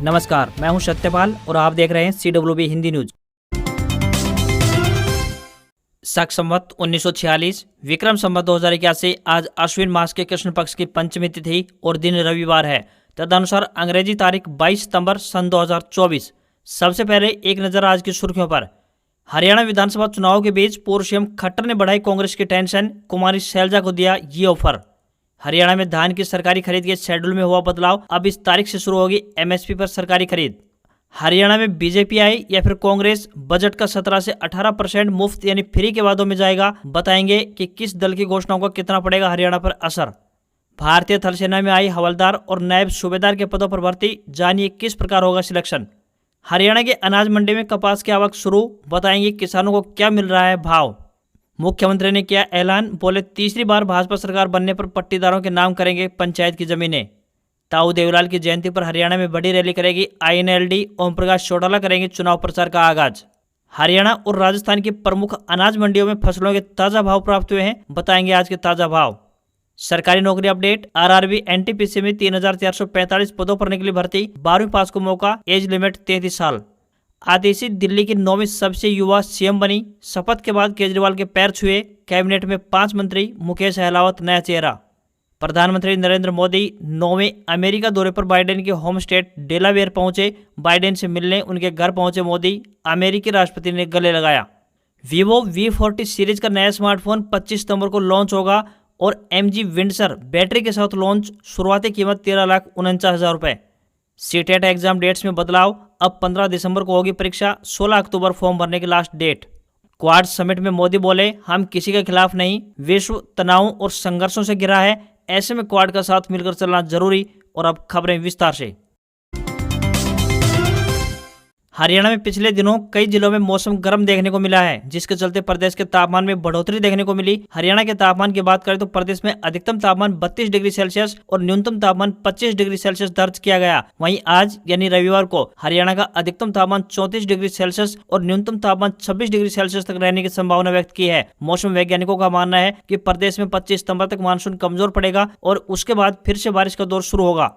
नमस्कार, मैं हूं सत्यपाल और आप देख रहे हैं CWB हिंदी न्यूज। शक संवत 1946 विक्रम संवत 2081 आज अश्विन मास के कृष्ण पक्ष की पंचमी तिथि और दिन रविवार है। तदनुसार अंग्रेजी तारीख 22 सितंबर सन 2024। सबसे पहले एक नजर आज की सुर्खियों पर। हरियाणा विधानसभा चुनाव के बीच पूर्व सीएम खट्टर ने बढ़ाई कांग्रेस की टेंशन, कुमारी शैलजा को दिया ये ऑफर। हरियाणा में धान की सरकारी खरीद के शेड्यूल में हुआ बदलाव, अब इस तारीख से शुरू होगी MSP पर सरकारी खरीद। हरियाणा में बीजेपी आई या फिर कांग्रेस, बजट का 17 से 18% मुफ्त यानी फ्री के वादों में जाएगा। बताएंगे कि किस दल की घोषणाओं का कितना पड़ेगा हरियाणा पर असर। भारतीय थल सेना में आई हवलदार और नायब सूबेदार के पदों पर भर्ती, जानिए किस प्रकार होगा सिलेक्शन। हरियाणा के अनाज मंडी में कपास की आवक शुरू, बताएंगे किसानों को क्या मिल रहा है भाव। मुख्यमंत्री ने किया ऐलान, बोले तीसरी बार भाजपा सरकार बनने पर पट्टीदारों के नाम करेंगे पंचायत की जमीनें। ताऊ देवलाल की जयंती पर हरियाणा में बड़ी रैली करेगी INLD, ओम प्रकाश चौटाला करेंगे चुनाव प्रचार का आगाज। हरियाणा और राजस्थान की प्रमुख अनाज मंडियों में फसलों के ताजा भाव प्राप्त हुए हैं, बताएंगे आज के ताजा भाव। सरकारी नौकरी अपडेट, RRB NTPC में 3445 पदों पर निकली भर्ती, 12वीं पास को मौका, एज लिमिट 33 साल। आतिशी दिल्ली की 9वीं सबसे युवा CM बनी, शपथ के बाद केजरीवाल के पैर छुए, कैबिनेट में 5 मंत्री, मुकेश अहलावत नया चेहरा। प्रधानमंत्री नरेंद्र मोदी 9वें अमेरिका दौरे पर बाइडेन के होम स्टेट डेलावेयर पहुंचे, बाइडेन से मिलने उनके घर पहुंचे मोदी, अमेरिकी राष्ट्रपति ने गले लगाया। Vivo V40 सीरीज का नया स्मार्टफोन 25 सितंबर को लॉन्च होगा और MG विंडसर बैटरी के साथ लॉन्च, शुरुआती कीमत 13,49,000 रुपए। CTET एग्जाम डेट्स में बदलाव, अब 15 दिसंबर को होगी परीक्षा, 16 अक्टूबर फॉर्म भरने की लास्ट डेट। क्वाड समिट में मोदी बोले, हम किसी के खिलाफ नहीं, विश्व तनावों और संघर्षों से घिरा है, ऐसे में क्वाड का साथ मिलकर चलना जरूरी। और अब खबरें विस्तार से। हरियाणा में पिछले दिनों कई जिलों में मौसम गर्म देखने को मिला है, जिसके चलते प्रदेश के तापमान में बढ़ोतरी देखने को मिली। हरियाणा के तापमान की बात करें तो प्रदेश में अधिकतम तापमान 32 डिग्री सेल्सियस और न्यूनतम तापमान 25 डिग्री सेल्सियस दर्ज किया गया। वहीं आज यानी रविवार को हरियाणा का अधिकतम तापमान 34 डिग्री सेल्सियस और न्यूनतम तापमान 26 डिग्री सेल्सियस तक रहने की संभावना व्यक्त की है। मौसम वैज्ञानिकों का मानना है कि प्रदेश में 25 सितंबर तक मानसून कमजोर पड़ेगा और उसके बाद फिर से बारिश का दौर शुरू होगा।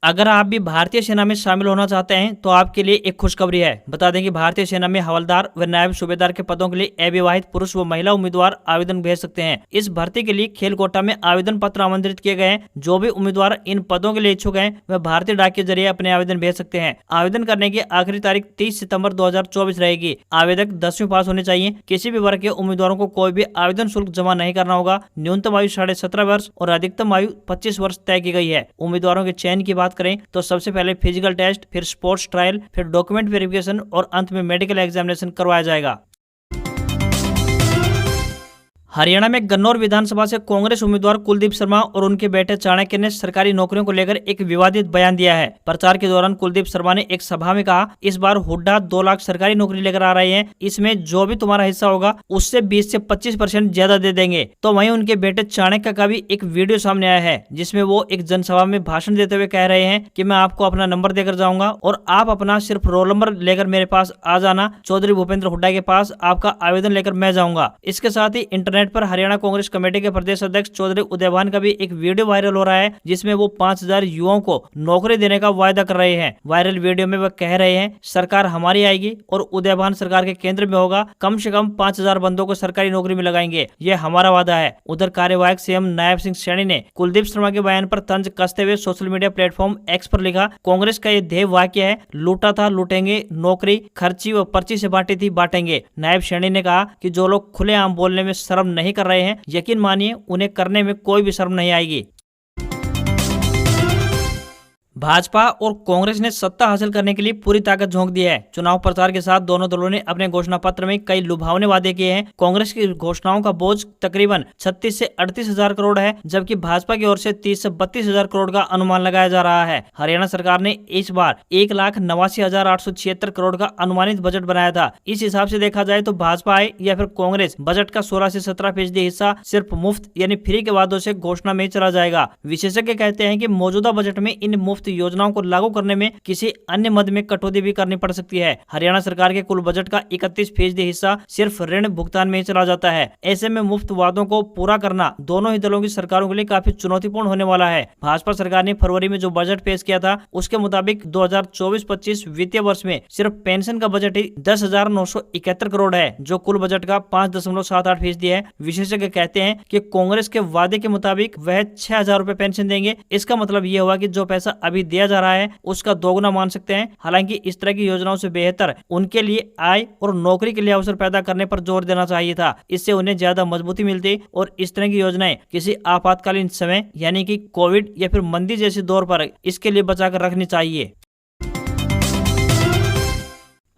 अगर आप भी भारतीय सेना में शामिल होना चाहते हैं तो आपके लिए एक खुशखबरी है। बता दें कि भारतीय सेना में हवलदार व नायब सूबेदार के पदों के लिए अविवाहित पुरुष व महिला उम्मीदवार आवेदन भेज सकते हैं। इस भर्ती के लिए खेल कोटा में आवेदन पत्र आमंत्रित किए गए हैं। जो भी उम्मीदवार इन पदों के लिए इच्छुक हैं वह भारतीय डाक के जरिए अपने आवेदन भेज सकते हैं। आवेदन करने की आखिरी तारीख 30 सितंबर 2024 रहेगी। आवेदक 10वीं पास होने चाहिए। किसी भी वर्ग के उम्मीदवारों को कोई भी आवेदन शुल्क जमा नहीं करना होगा। न्यूनतम आयु 17.5 वर्ष और अधिकतम आयु 25 वर्ष तय की गई है। उम्मीदवारों के चयन की बात करें तो सबसे पहले फिजिकल टेस्ट, फिर स्पोर्ट्स ट्रायल, फिर डॉक्यूमेंट वेरिफिकेशन और अंत में मेडिकल एग्जामिनेशन करवाया जाएगा। हरियाणा में गन्नौर विधानसभा से कांग्रेस उम्मीदवार कुलदीप शर्मा और उनके बेटे चाणक्य ने सरकारी नौकरियों को लेकर एक विवादित बयान दिया है। प्रचार के दौरान कुलदीप शर्मा ने एक सभा में कहा, इस बार हुड्डा 2 लाख सरकारी नौकरी लेकर आ रहे हैं, इसमें जो भी तुम्हारा हिस्सा होगा उससे 20 से 25% ज्यादा दे देंगे। तो वहीं उनके बेटे चाणक्य का भी एक वीडियो सामने आया है, जिसमें वो एक जनसभा में भाषण देते हुए कह रहे हैं कि मैं आपको अपना नंबर देकर जाऊंगा और आप अपना सिर्फ रोल नंबर लेकर मेरे पास आ जाना। चौधरी भूपेंद्र हुड्डा के पास आपका आवेदन लेकर मैं जाऊंगा। इसके साथ ही इंटरनेट पर हरियाणा कांग्रेस कमेटी के प्रदेश अध्यक्ष चौधरी उदयभान का भी एक वीडियो वायरल हो रहा है, जिसमें वो 5000 युवाओं को नौकरी देने का वायदा कर रहे हैं। वायरल वीडियो में वह कह रहे हैं, सरकार हमारी आएगी और उदयभान सरकार के केंद्र में होगा, कम से कम 5000 बंदों को सरकारी नौकरी में लगाएंगे, ये हमारा वादा है। उधर कार्यवाहक CM नायब सिंह सैनी ने कुलदीप शर्मा के बयान पर तंज कसते हुए सोशल मीडिया प्लेटफॉर्म X पर लिखा, कांग्रेस का ये ध्येय वाक्य है, लूटा था लूटेंगे, नौकरी खर्ची व पर्ची से बांटी थी बांटेंगे। नायब सैनी ने कहा कि जो लोग खुलेआम बोलने में शर्म नहीं कर रहे हैं, यकीन मानिए उन्हें करने में कोई भी शर्म नहीं आएगी। भाजपा और कांग्रेस ने सत्ता हासिल करने के लिए पूरी ताकत झोंक दी है। चुनाव प्रचार के साथ दोनों दलों ने अपने घोषणा पत्र में कई लुभावने वादे किए हैं। कांग्रेस की घोषणाओं का बोझ तकरीबन 36 से 38 हजार करोड़ है, जबकि भाजपा की ओर से 30 से 32 हजार करोड़ का अनुमान लगाया जा रहा है। हरियाणा सरकार ने इस बार 1,89,876 करोड़ का अनुमानित बजट बनाया था। इस हिसाब से देखा जाए तो भाजपा आए या फिर कांग्रेस, बजट का 16 से 17% हिस्सा सिर्फ मुफ्त यानी फ्री के वादों से घोषणा में चला जाएगा। विशेषज्ञ कहते हैं कि मौजूदा बजट में इन मुफ्त मुफ्त योजनाओं को लागू करने में किसी अन्य मद में कटौती भी करनी पड़ सकती है। हरियाणा सरकार के कुल बजट का 31% हिस्सा सिर्फ ऋण भुगतान में ही चला जाता है। ऐसे में मुफ्त वादों को पूरा करना दोनों ही दलों की सरकारों के लिए काफी चुनौतीपूर्ण होने वाला है। भाजपा सरकार ने फरवरी में जो बजट पेश किया था उसके मुताबिक 2024-25 वित्तीय वर्ष में सिर्फ पेंशन का बजट ही 10,971 करोड़ है, जो कुल बजट का 5.78% है। विशेषज्ञ कहते हैं कि कांग्रेस के वादे के मुताबिक वह 6,000 रुपए पेंशन देंगे। इसका मतलब ये हुआ कि जो पैसा अभी दिया जा रहा है उसका दोगुना मान सकते हैं। हालांकि इस तरह की योजनाओं से बेहतर उनके लिए आय और नौकरी के लिए अवसर पैदा करने पर जोर देना चाहिए था। इससे उन्हें ज्यादा मजबूती मिलती और इस तरह की योजनाएं किसी आपातकालीन समय यानी कि कोविड या फिर मंदी जैसे दौर पर इसके लिए बचाकर रखनी चाहिए।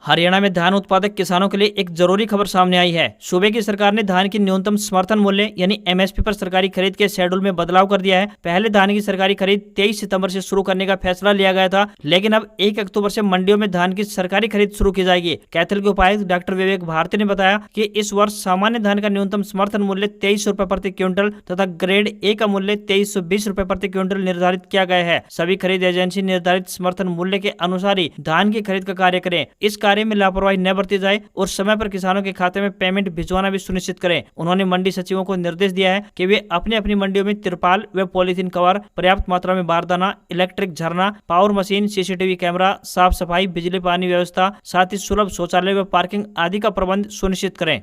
हरियाणा में धान उत्पादक किसानों के लिए एक जरूरी खबर सामने आई है। सूबे की सरकार ने धान की न्यूनतम समर्थन मूल्य यानी एमएसपी पर सरकारी खरीद के शेड्यूल में बदलाव कर दिया है। पहले धान की सरकारी खरीद 23 सितंबर से शुरू करने का फैसला लिया गया था, लेकिन अब 1 अक्टूबर से मंडियों में धान की सरकारी खरीद शुरू की जाएगी। कैथल के उपायुक्त डॉक्टर विवेक भारती ने बताया कि इस वर्ष सामान्य धान का न्यूनतम समर्थन मूल्य 2300 रुपए प्रति क्विंटल तथा ग्रेड ए का मूल्य 2320 रुपए प्रति क्विंटल निर्धारित किया गया है। सभी खरीद एजेंसी निर्धारित समर्थन मूल्य के अनुसार ही धान की खरीद का कार्य करें। इस कार्य में लापरवाही न बरती जाए और समय पर किसानों के खाते में पेमेंट भिजवाना भी सुनिश्चित करें। उन्होंने मंडी सचिवों को निर्देश दिया है कि वे अपनी अपनी मंडियों में तिरपाल व पॉलीथीन कवर, पर्याप्त मात्रा में बारदाना, इलेक्ट्रिक झरना, पावर मशीन, सीसीटीवी कैमरा, साफ सफाई, बिजली पानी व्यवस्था, साथ ही सुलभ शौचालय व पार्किंग आदि का प्रबंध सुनिश्चित करें।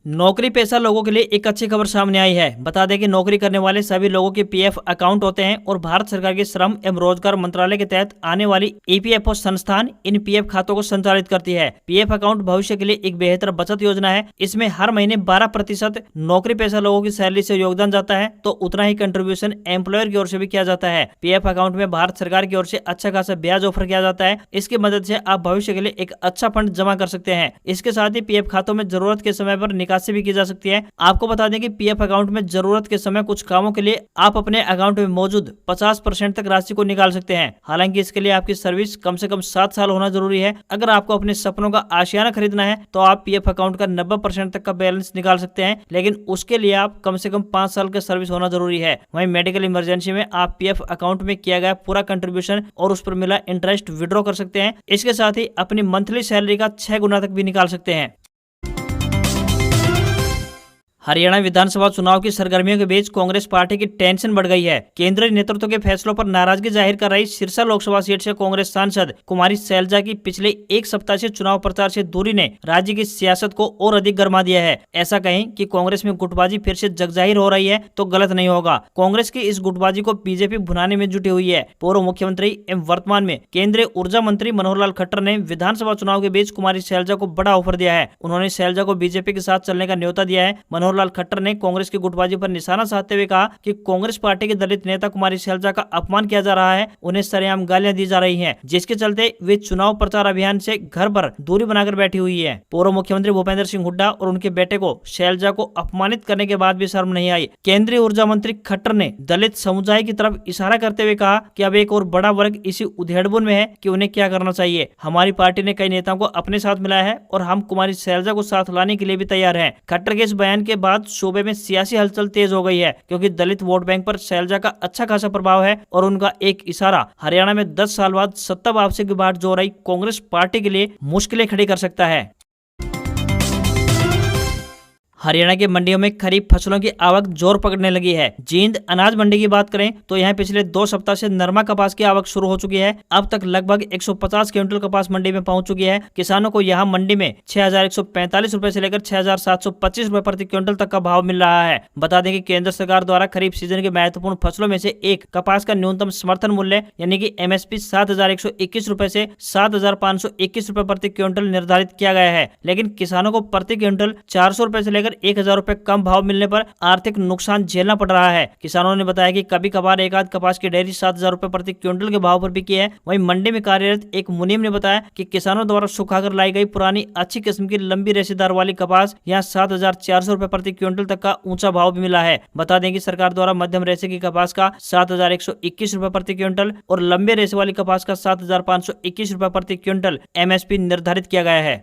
नौकरी पेशा लोगों के लिए एक अच्छी खबर सामने आई है। बता दें कि नौकरी करने वाले सभी लोगों के पीएफ अकाउंट होते हैं और भारत सरकार के श्रम एवं रोजगार मंत्रालय के तहत आने वाली ईपीएफओ संस्थान इन पीएफ खातों को संचालित करती है। पीएफ अकाउंट भविष्य के लिए एक बेहतर बचत योजना है। इसमें हर महीने 12% नौकरी पेशा लोगों की सैलरी से योगदान जाता है, तो उतना ही कंट्रीब्यूशन एम्प्लॉयर की ओर से भी किया जाता है। पीएफ अकाउंट में भारत सरकार की ओर से अच्छा खासा ब्याज ऑफर किया जाता है। इसकी मदद से आप भविष्य के लिए एक अच्छा फंड जमा कर सकते हैं। इसके साथ ही पीएफ खातों में जरूरत के समय पर निकासी भी की जा सकती है। आपको बता दें कि पीएफ अकाउंट में जरूरत के समय कुछ कामों के लिए आप अपने अकाउंट में मौजूद 50% तक राशि को निकाल सकते हैं। हालांकि इसके लिए आपकी सर्विस कम से कम 7 साल होना जरूरी है। अगर आपको अपने सपनों का आशियाना खरीदना है तो आप पीएफ अकाउंट का 90% तक का बैलेंस निकाल सकते हैं, लेकिन उसके लिए आप कम से कम 5 साल का सर्विस होना जरूरी है। वहीं मेडिकल इमरजेंसी में आप पीएफ अकाउंट में किया गया पूरा कंट्रीब्यूशन और उस पर मिला इंटरेस्ट विड्रॉ कर सकते हैं। इसके साथ ही अपनी मंथली सैलरी का 6 गुना तक भी निकाल सकते हैं। हरियाणा विधानसभा चुनाव की सरगर्मियों के बीच कांग्रेस पार्टी की टेंशन बढ़ गई है। केंद्रीय नेतृत्व के फैसलों पर नाराजगी जाहिर कर रही सिरसा लोकसभा सीट से कांग्रेस सांसद कुमारी शैलजा की पिछले एक सप्ताह से चुनाव प्रचार से दूरी ने राज्य की सियासत को और अधिक गर्मा दिया है। ऐसा कहें कि कांग्रेस में गुटबाजी फिर से जगजाहिर हो रही है तो गलत नहीं होगा। कांग्रेस की इस गुटबाजी को बीजेपी भुनाने में जुटी हुई है। पूर्व मुख्यमंत्री एवं वर्तमान में केंद्रीय ऊर्जा मंत्री मनोहर लाल खट्टर ने विधानसभा चुनाव के बीच कुमारी शैलजा को बड़ा ऑफर दिया है। उन्होंने शैलजा को बीजेपी के साथ चलने का न्योता दिया है। मनोहर लाल खट्टर ने कांग्रेस की गुटबाजी पर निशाना साधते हुए कहा कि कांग्रेस पार्टी के दलित नेता कुमारी शैलजा का अपमान किया जा रहा है, उन्हें सरेआम गालियां दी जा रही हैं, जिसके चलते वे चुनाव प्रचार अभियान से घर पर दूरी बनाकर बैठी हुई है। पूर्व मुख्यमंत्री भूपेंद्र सिंह हुड्डा और उनके बेटे को शैलजा को अपमानित करने के बाद भी शर्म नहीं आई। केंद्रीय ऊर्जा मंत्री खट्टर ने दलित समुदाय की तरफ इशारा करते हुए कहा कि अब एक और बड़ा वर्ग इसी उधेड़बुन में है कि उन्हें क्या करना चाहिए। हमारी पार्टी ने कई नेताओं को अपने साथ मिलाया है और हम कुमारी शैलजा को साथ लाने के लिए भी तैयार हैं। खट्टर के इस बयान के बाद सूबे में सियासी हलचल तेज हो गई है, क्योंकि दलित वोट बैंक पर शैलजा का अच्छा खासा प्रभाव है और उनका एक इशारा हरियाणा में 10 साल बाद सत्ता वापसी की बाट जो रही कांग्रेस पार्टी के लिए मुश्किलें खड़ी कर सकता है। हरियाणा की मंडियों में खरीफ फसलों की आवक जोर पकड़ने लगी है। जींद अनाज मंडी की बात करें तो यहाँ पिछले 2 सप्ताह से नरमा कपास की आवक शुरू हो चुकी है। अब तक लगभग 150 क्विंटल कपास मंडी में पहुंच चुकी है। किसानों को यहाँ मंडी में 6,145 रुपए से लेकर 6,725 रुपए प्रति क्विंटल तक का भाव मिल रहा है। बता दें कि केंद्र सरकार द्वारा खरीफ सीजन के महत्वपूर्ण फसलों में से एक कपास का न्यूनतम समर्थन मूल्य यानी कि एमएसपी 7,121 रुपए से 7,521 रुपए प्रति क्विंटल निर्धारित किया गया है, लेकिन किसानों को प्रति क्विंटल 400 रुपए से लेकर 1,000 रुपए कम भाव मिलने पर आर्थिक नुकसान झेलना पड़ रहा है। किसानों ने बताया कि कभी कभार एक आध कपास की डेयरी 7,000 रुपए प्रति क्विंटल के भाव पर बिकी है। वहीं मंडी में कार्यरत एक मुनीम ने बताया कि किसानों द्वारा सुखाकर लाई गई पुरानी अच्छी किस्म की लंबी रेशेदार वाली कपास यहाँ 7,400 रुपए प्रति क्विंटल तक का ऊंचा भाव भी मिला है। बता दें कि सरकार द्वारा मध्यम रेशे की कपास का 7,121 रुपए प्रति क्विंटल और लंबे रेशे वाली कपास का 7,521 रुपए प्रति क्विंटल एमएसपी निर्धारित किया गया है।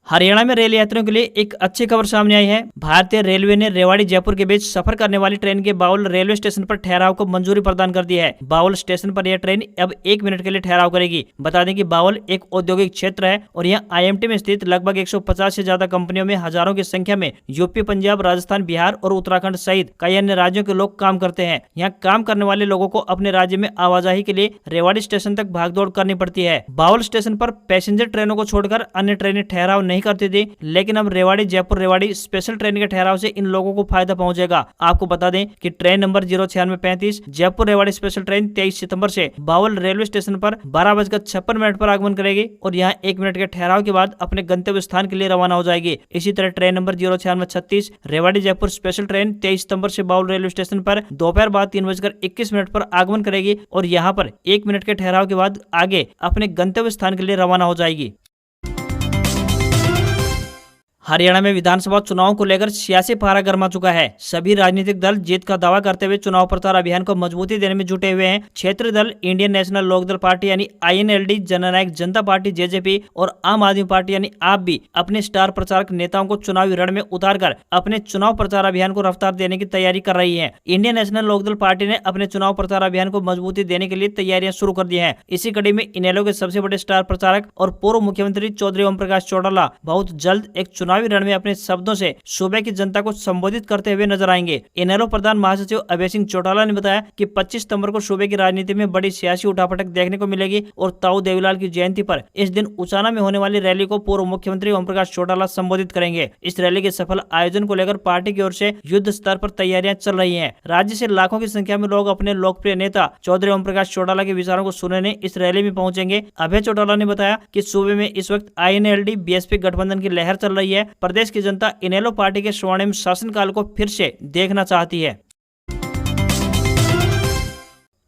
हरियाणा में रेल यात्रियों के लिए एक अच्छी खबर सामने आई है। भारतीय रेलवे ने रेवाड़ी जयपुर के बीच सफर करने वाली ट्रेन के बाउल रेलवे स्टेशन पर ठहराव को मंजूरी प्रदान कर दी है। बाउल स्टेशन पर यह ट्रेन अब 1 मिनट के लिए ठहराव करेगी। बता दें कि बाउल एक औद्योगिक क्षेत्र है और यहाँ आईएमटी में स्थित लगभग 150 से ज्यादा कंपनियों में हजारों की संख्या में यूपी, पंजाब, राजस्थान, बिहार और उत्तराखंड सहित कई अन्य राज्यों के लोग काम करते हैं। यहाँ काम करने वाले लोगों को अपने राज्य में आवाजाही के लिए रेवाड़ी स्टेशन तक भागदौड़ करनी पड़ती है। बाउल स्टेशन पर पैसेंजर ट्रेनों को छोड़कर अन्य ट्रेनें ठहराव नहीं करती थी, लेकिन अब रेवाड़ी जयपुर रेवाड़ी स्पेशल ट्रेन के ठहराव से इन लोगों को फायदा पहुंचेगा। आपको बता दें कि train number 09635 Jaipur Rewari special train 23 सितंबर से बावल रेलवे स्टेशन पर 12:56 पर आगमन करेगी और यहाँ 1 मिनट के ठहराव के बाद अपने गंतव्य स्थान के लिए रवाना हो जाएगी। इसी तरह train number 09636 Rewari Jaipur special train 23 सितंबर से बावल रेलवे स्टेशन पर दोपहर बाद 3:21 पर आगमन करेगी और यहाँ पर 1 मिनट के ठहराव के बाद आगे अपने गंतव्य स्थान के लिए रवाना हो जाएगी। हरियाणा में विधानसभा चुनाव को लेकर सियासी पारा गर्मा चुका है। सभी राजनीतिक दल जीत का दावा करते हुए चुनाव प्रचार अभियान को मजबूती देने में जुटे हुए हैं। क्षेत्रीय दल इंडियन नेशनल लोकदल पार्टी यानी INLD, जननायक जनता पार्टी JJP और आम आदमी पार्टी यानी आप भी अपने स्टार प्रचारक नेताओं को चुनावी रण में उतारकर अपने चुनाव प्रचार अभियान को रफ्तार देने की तैयारी कर रही है। इंडियन नेशनल लोकदल पार्टी ने अपने चुनाव प्रचार अभियान को मजबूती देने के लिए तैयारियां शुरू कर दी है। इसी कड़ी में इनेलो के सबसे बड़े स्टार प्रचारक और पूर्व मुख्यमंत्री चौधरी ओम प्रकाश चौटाला बहुत जल्द एक चुनावी रण में अपने शब्दों से सूबे की जनता को संबोधित करते हुए नजर आएंगे। इनेलो प्रधान महासचिव अभय सिंह चौटाला ने बताया कि 25 सितंबर को सूबे की राजनीति में बड़ी सियासी उठापटक देखने को मिलेगी और ताऊ देवीलाल की जयंती पर इस दिन उचाना में होने वाली रैली को पूर्व मुख्यमंत्री ओम प्रकाश चौटाला संबोधित करेंगे। इस रैली के सफल आयोजन को लेकर पार्टी की ओर से युद्ध स्तर पर तैयारियां चल रही है। राज्य से लाखों की संख्या में लोग अपने लोकप्रिय नेता चौधरी ओम प्रकाश चौटाला के विचारों को सुनने इस रैली में पहुंचेंगे। अभय चौटाला ने बताया कि सूबे में इस वक्त INLD BSP गठबंधन की लहर चल रही है। प्रदेश की जनता इनेलो पार्टी के स्वर्णिम शासनकाल को फिर से देखना चाहती है।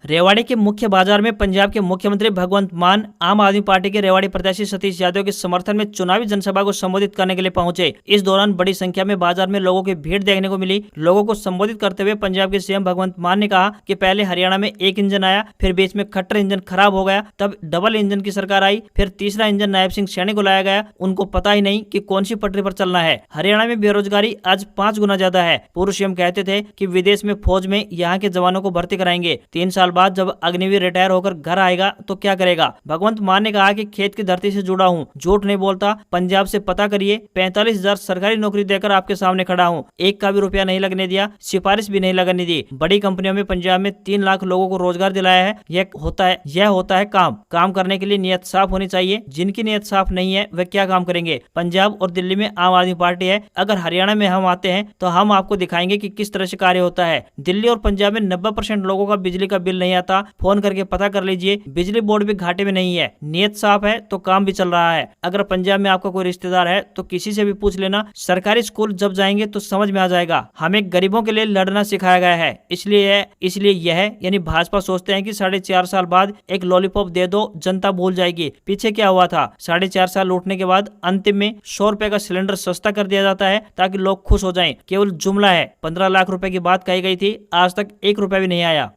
रेवाड़ी के मुख्य बाजार में पंजाब के मुख्यमंत्री भगवंत मान आम आदमी पार्टी के रेवाड़ी प्रत्याशी सतीश यादव के समर्थन में चुनावी जनसभा को संबोधित करने के लिए पहुंचे। इस दौरान बड़ी संख्या में बाजार में लोगों की भीड़ देखने को मिली। लोगों को संबोधित करते हुए पंजाब के CM भगवंत मान ने कहा कि पहले हरियाणा में एक इंजन आया, फिर बीच में खट्टर इंजन खराब हो गया, तब डबल इंजन की सरकार आई, फिर तीसरा इंजन नायब सिंह सैनी को लाया गया। उनको पता ही नहीं कि कौन सी पटरी पर चलना है। हरियाणा में बेरोजगारी आज 5 गुना ज्यादा है। पूर्व CM कहते थे कि विदेश में फौज में यहाँ के जवानों को भर्ती कराएंगे। 3 साल बाद जब अग्निवीर रिटायर होकर घर आएगा तो क्या करेगा। भगवंत मान ने कहा कि खेत की धरती से जुड़ा हूँ, झूठ नहीं बोलता। पंजाब से पता करिए, 45,000 सरकारी नौकरी देकर आपके सामने खड़ा हूँ। एक का भी रुपया नहीं लगने दिया, सिफारिश भी नहीं लगने दी। बड़ी कंपनियों में पंजाब में 3 लाख लोगों को रोजगार दिलाया है। यह होता है काम करने के लिए नियत साफ होनी चाहिए। जिनकी नियत साफ नहीं है वे क्या काम करेंगे। पंजाब और दिल्ली में आम आदमी पार्टी है। अगर हरियाणा में हम आते हैं तो हम आपको दिखाएंगे कि किस तरह से कार्य होता है। दिल्ली और पंजाब में 90% लोगों का बिजली का बिल नहीं आता। फोन करके पता कर लीजिए। बिजली बोर्ड भी घाटे में नहीं है। नियत साफ है तो काम भी चल रहा है। अगर पंजाब में आपका कोई रिश्तेदार है तो किसी से भी पूछ लेना। सरकारी स्कूल जब जाएंगे तो समझ में आ जाएगा। हमें गरीबों के लिए लड़ना सिखाया गया है। इसलिए यह यानी भाजपा सोचते हैं कि 4.5 साल बाद एक लॉलीपॉप दे दो, जनता भूल जाएगी। पीछे क्या हुआ था, 4.5 साल लूटने के बाद अंतिम में 100 रुपए का सिलेंडर सस्ता कर दिया जाता है ताकि लोग खुश हो जाएं। केवल जुमला है। 15 लाख रुपए की बात कही गई थी, आज तक 1 रुपया भी नहीं आया।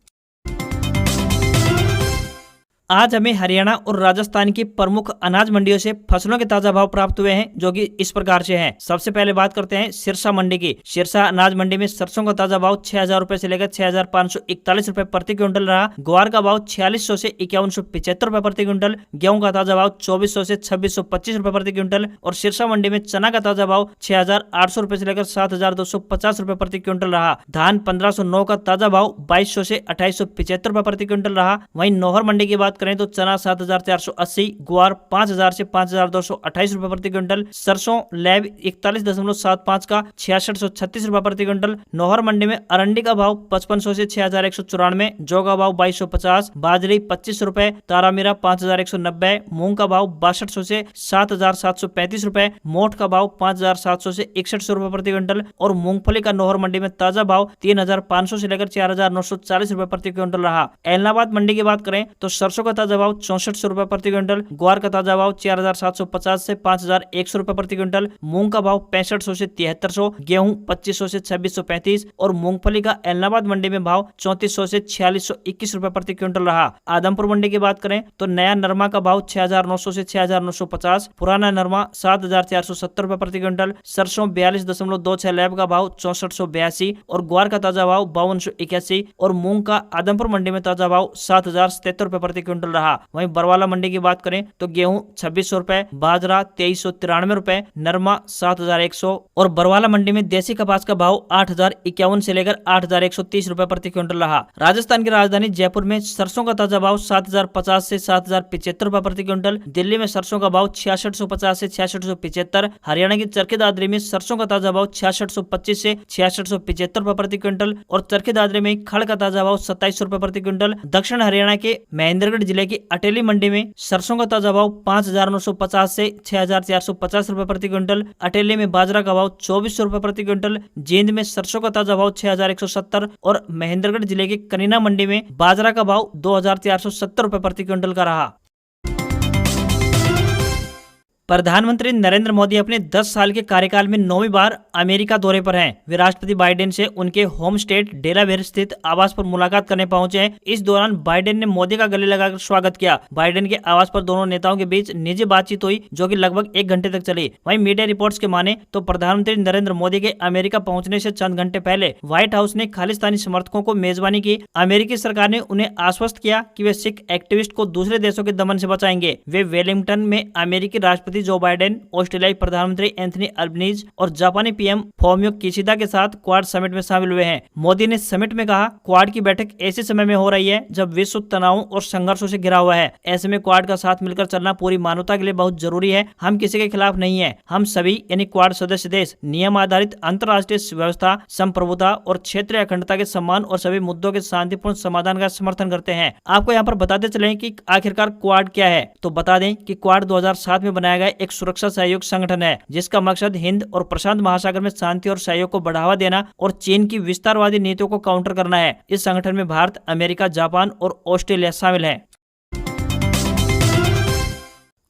आज हमें हरियाणा और राजस्थान की प्रमुख अनाज मंडियों से फसलों के ताजा भाव प्राप्त हुए हैं, जो कि इस प्रकार से हैं। सबसे पहले बात करते हैं सिरसा मंडी की। सिरसा अनाज मंडी में सरसों का ताजा भाव 6,000 रुपए से लेकर 6,541 रुपए प्रति क्विंटल रहा। ग्वार का भाव 4600 से 5175 रुपए प्रति क्विंटल। गेहूं का ताजा भाव 2400 से 2625 रुपए प्रति क्विंटल। और सिरसा मंडी में चना का ताजा भाव 6,800 रुपए से लेकर 7,250 रुपए प्रति क्विंटल रहा। धान 1509 का ताजा भाव 2200 से 2875 रुपए प्रति क्विंटल रहा। वहीं नौहर मंडी की बात करें तो चना 7,480, ग्वार 5,000 से 5,228 रुपए प्रति क्विंटल। सरसों लैब 41.75 का 6,636 रुपए प्रति क्विंटल। नौहर मंडी में अरंडी का भाव 5,500 से 6,194, जौ का भाव 2,250, बाजरी 25 रुपए, तारामीरा 5,190, मूंग का भाव 6200 से 7,735 रुपए, मोठ का भाव 5,700 से 6100 रुपए प्रति क्विंटल। और मूंगफली का नौहर मंडी में ताजा भाव 3,500 से लेकर 4,940 रुपए प्रति क्विंटल रहा। ऐलनाबाद मंडी की बात करें तो सरसों का ताजा भाव 6400 रुपए प्रति क्विंटल, ग्वार का ताजा भाव 4750 से 5100 रुपए प्रति क्विंटल, मूंग का भाव 6500 से 7300, गेहूं 2500 से 2635 और मूंगफली का इलाहाबाद मंडी में भाव 3400 से 4621 रुपए प्रति क्विंटल रहा। आदमपुर मंडी की बात करें तो नया नरमा का भाव 6900 से 6950, पुराना नरमा 7470 रुपए प्रति क्विंटल, सरसों 42.26 लैब का भाव 6482 और ग्वार का ताजा भाव 5281 और मूंग का आदमपुर मंडी में ताजा भाव 7077 रुपए प्रति क्विंटल रहा। वहीं बरवाला मंडी की बात करें तो गेहूं 2600 रुपए, बाजरा 2393 रुपए, नरमा 7100 और बरवाला मंडी में देसी कपास का भाव 8051 से लेकर 8130 रुपए प्रति क्विंटल रहा। राजस्थान की राजधानी जयपुर में सरसों का ताजा भाव 7050 से 7075 रुपए प्रति क्विंटल, दिल्ली में सरसों का भाव 6650 से 6675, हरियाणा की चरखी दादरी में सरसों का ताजा भाव 6625 से 6675 रुपए प्रति क्विंटल और चरखी दादरी में खड़ का ताजा भाव 2700 रुपए प्रति क्विंटल। दक्षिण हरियाणा के महेंद्रगढ़ जिले की अटेली मंडी में सरसों का ताजा भाव 5950 से 6450 रुपए प्रति क्विंटल, अटेली में बाजरा का भाव 2400 रुपए प्रति क्विंटल, जींद में सरसों का ताजा भाव 6170 और महेंद्रगढ़ जिले की कनीना मंडी में बाजरा का भाव 2470 रुपए प्रति क्विंटल का रहा। प्रधानमंत्री नरेंद्र मोदी अपने 10 साल के कार्यकाल में 9वीं बार अमेरिका दौरे पर हैं। वे राष्ट्रपति बाइडेन से उनके होम स्टेट डेलावेयर स्थित आवास पर मुलाकात करने पहुंचे हैं। इस दौरान बाइडेन ने मोदी का गले लगाकर स्वागत किया। बाइडेन के आवास पर दोनों नेताओं के बीच निजी बातचीत हुई जो कि लगभग 1 घंटे तक चली। वहीं मीडिया रिपोर्ट्स के माने तो प्रधानमंत्री नरेंद्र मोदी के अमेरिका पहुंचने से चंद घंटे पहले व्हाइट हाउस ने खालिस्तानी समर्थकों को मेजबानी की। अमेरिकी सरकार ने उन्हें आश्वस्त किया कि वे सिख एक्टिविस्ट को दूसरे देशों के दमन से बचाएंगे। वे वेलिंगटन में अमेरिकी राष्ट्रपति जो बाइडेन, ऑस्ट्रेलियाई प्रधानमंत्री एंथनी अल्बनीज और जापानी पीएम फोमियो किशिदा के साथ क्वाड समिट में शामिल हुए हैं। मोदी ने समिट में कहा, क्वाड की बैठक ऐसे समय में हो रही है जब विश्व तनावों और संघर्षों से घिरा हुआ है। ऐसे में क्वाड का साथ मिलकर चलना पूरी मानवता के लिए बहुत जरूरी है। हम किसी के खिलाफ नहीं है। हम सभी यानी क्वाड सदस्य देश नियम आधारित अंतर्राष्ट्रीय व्यवस्था, संप्रभुता और क्षेत्रीय अखंडता के सम्मान और सभी मुद्दों के शांतिपूर्ण समाधान का समर्थन करते हैं। आपको यहाँ पर बताते चले कि आखिरकार क्वाड क्या है। तो बता दें कि क्वाड 2007 में बनाया गया एक सुरक्षा सहयोग संगठन है जिसका मकसद हिंद और प्रशांत महासागर में शांति और सहयोग को बढ़ावा देना और चीन की विस्तारवादी नीतियों को काउंटर करना है। इस संगठन में भारत, अमेरिका, जापान और ऑस्ट्रेलिया शामिल है।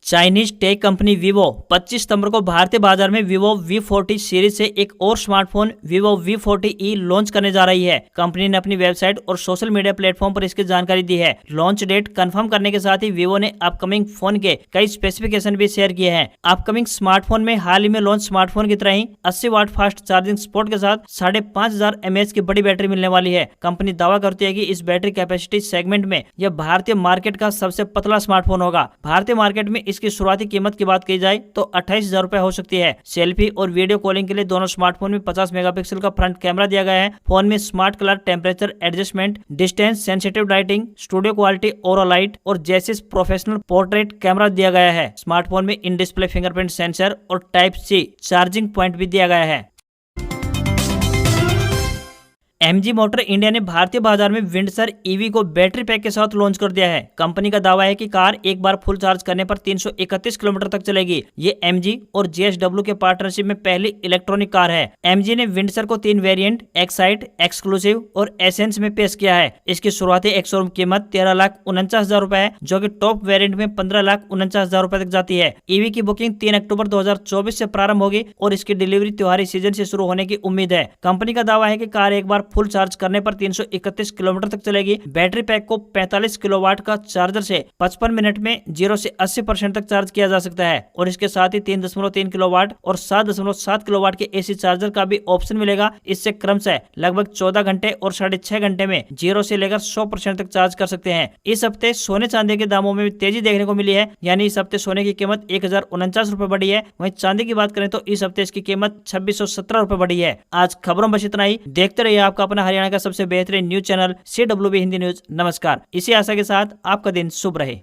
चाइनीज टेक कंपनी वीवो 25 सितंबर को भारतीय बाजार में वीवो V40 सीरीज से एक और स्मार्टफोन वीवो V40e लॉन्च करने जा रही है। कंपनी ने अपनी वेबसाइट और सोशल मीडिया प्लेटफॉर्म पर इसकी जानकारी दी है। लॉन्च डेट कंफर्म करने के साथ ही वीवो ने अपकमिंग फोन के कई स्पेसिफिकेशन भी शेयर किए हैं। अपकमिंग स्मार्टफोन में हाल ही में लॉन्च स्मार्टफोन की तरह ही 80 वाट फास्ट चार्जिंग सपोर्ट के साथ 5500 mAh की बड़ी बैटरी मिलने वाली है। कंपनी दावा करती है कि इस बैटरी कैपेसिटी सेगमेंट में यह भारतीय मार्केट का सबसे पतला स्मार्टफोन होगा। भारतीय मार्केट में इसकी शुरुआती कीमत की बात की जाए तो 28,000 रुपए हो सकती है। सेल्फी और वीडियो कॉलिंग के लिए दोनों स्मार्टफोन में 50 मेगापिक्सल का फ्रंट कैमरा दिया गया है। फोन में smart colour, temperature adjustment, distance sensitive lighting, studio quality aura light और जेसिस प्रोफेशनल पोर्ट्रेट कैमरा दिया गया है। स्मार्टफोन में इन डिस्प्ले फिंगरप्रिंट सेंसर और Type-C चार्जिंग पॉइंट भी दिया गया है। MG मोटर इंडिया ने भारतीय बाजार में विंडसर EV को बैटरी पैक के साथ लॉन्च कर दिया है। कंपनी का दावा है कि कार एक बार फुल चार्ज करने पर 331 किलोमीटर तक चलेगी। ये MG और JSW के पार्टनरशिप में पहली इलेक्ट्रॉनिक कार है। MG ने विंडसर को 3 वेरिएंट एक्साइट, एक्सक्लूसिव और एसेंस में पेश किया है। इसकी शुरुआती एक्स-शोरूम कीमत 13,49,000 रुपए है, जो कि टॉप वेरिएंट में 15,49,000 रुपए तक जाती है। EV की बुकिंग 3 अक्टूबर 2024 से प्रारंभ होगी और इसकी डिलीवरी त्योहारी सीजन से शुरू होने की उम्मीद है। कंपनी का दावा है कि कार एक बार फुल चार्ज करने पर 331 किलोमीटर तक चलेगी। बैटरी पैक को 45 किलोवाट का चार्जर से 55 मिनट में 0 से 80% तक चार्ज किया जा सकता है और इसके साथ ही 3.3 किलोवाट और 7.7 किलोवाट के AC चार्जर का भी ऑप्शन मिलेगा। इससे क्रमशः लगभग 14 घंटे और 6.5 घंटे में 0 से लेकर 100% तक चार्ज कर सकते हैं। इस हफ्ते सोने चांदी के दामों में भी तेजी देखने को मिली है, यानी इस हफ्ते सोने की कीमत 1049 रुपए बढ़ी है। वहीं चांदी की बात करें तो इस हफ्ते इसकी कीमत 2617 रुपए बढ़ी है। आज खबरों बस इतना ही। देखते रहिए आपका अपना हरियाणा का सबसे बेहतरीन news channel CWB Hindi news. नमस्कार। इसी आशा के साथ आपका दिन शुभ रहे।